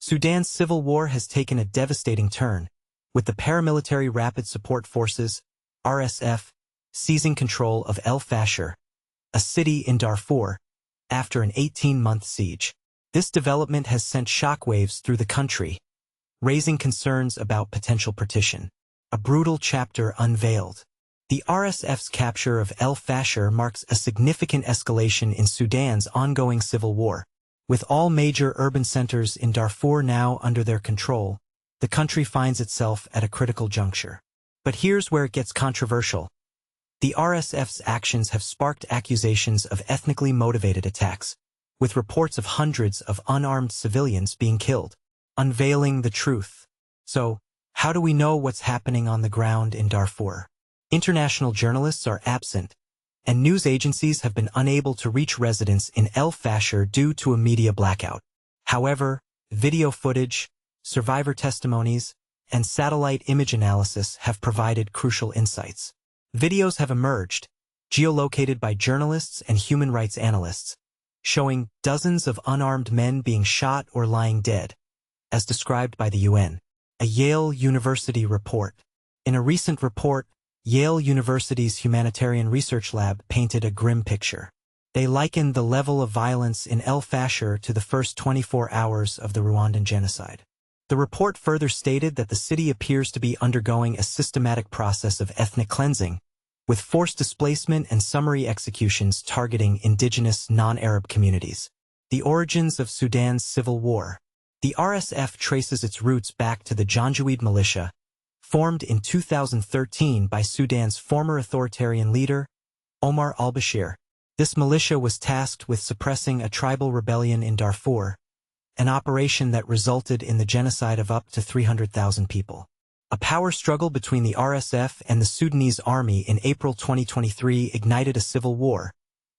Sudan's civil war has taken a devastating turn, with the paramilitary Rapid Support Forces, RSF, seizing control of al-Fasher, a city in Darfur, after an 18-month siege. This development has sent shockwaves through the country, raising concerns about potential partition. A brutal chapter unveiled. The RSF's capture of al-Fasher marks a significant escalation in Sudan's ongoing civil war. With all major urban centers in Darfur now under their control, the country finds itself at a critical juncture. But here's where it gets controversial. The RSF's actions have sparked accusations of ethnically motivated attacks, with reports of hundreds of unarmed civilians being killed, unveiling the truth. So, how do we know what's happening on the ground in Darfur? International journalists are absent, and news agencies have been unable to reach residents in al-Fasher due to a media blackout. However, video footage, survivor testimonies, and satellite image analysis have provided crucial insights. Videos have emerged, geolocated by journalists and human rights analysts, showing dozens of unarmed men being shot or lying dead, as described by the UN. A Yale University report. In a recent report, Yale University's Humanitarian Research Lab painted a grim picture. They likened the level of violence in al-Fasher to the first 24 hours of the Rwandan genocide. The report further stated that the city appears to be undergoing a systematic process of ethnic cleansing, with forced displacement and summary executions targeting indigenous non-Arab communities. The origins of Sudan's civil war. The RSF traces its roots back to the Janjaweed militia, formed in 2013 by Sudan's former authoritarian leader, Omar al-Bashir. This militia was tasked with suppressing a tribal rebellion in Darfur, an operation that resulted in the genocide of up to 300,000 people. A power struggle between the RSF and the Sudanese army in April 2023 ignited a civil war,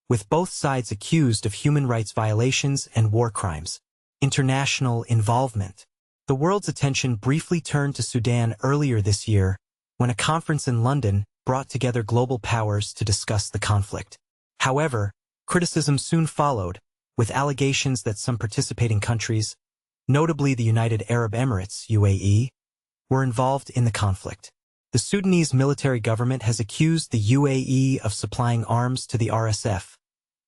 with both sides accused of human rights violations and war crimes. International involvement. The world's attention briefly turned to Sudan earlier this year, when a conference in London brought together global powers to discuss the conflict. However, criticism soon followed, with allegations that some participating countries, notably the United Arab Emirates (UAE), were involved in the conflict. The Sudanese military government has accused the UAE of supplying arms to the RSF,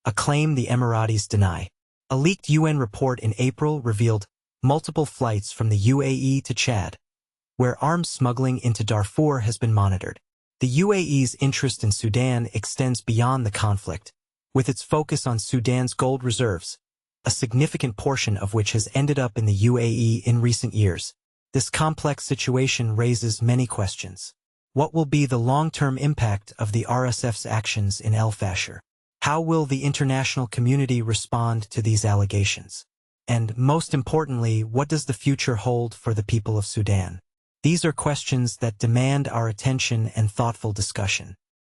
a claim the Emiratis deny. A leaked UN report in April revealed multiple flights from the UAE to Chad, where arms smuggling into Darfur has been monitored. The UAE's interest in Sudan extends beyond the conflict, with its focus on Sudan's gold reserves, a significant portion of which has ended up in the UAE in recent years. This complex situation raises many questions. What will be the long-term impact of the RSF's actions in al-Fasher? How will the international community respond to these allegations? And most importantly, what does the future hold for the people of Sudan? These are questions that demand our attention and thoughtful discussion.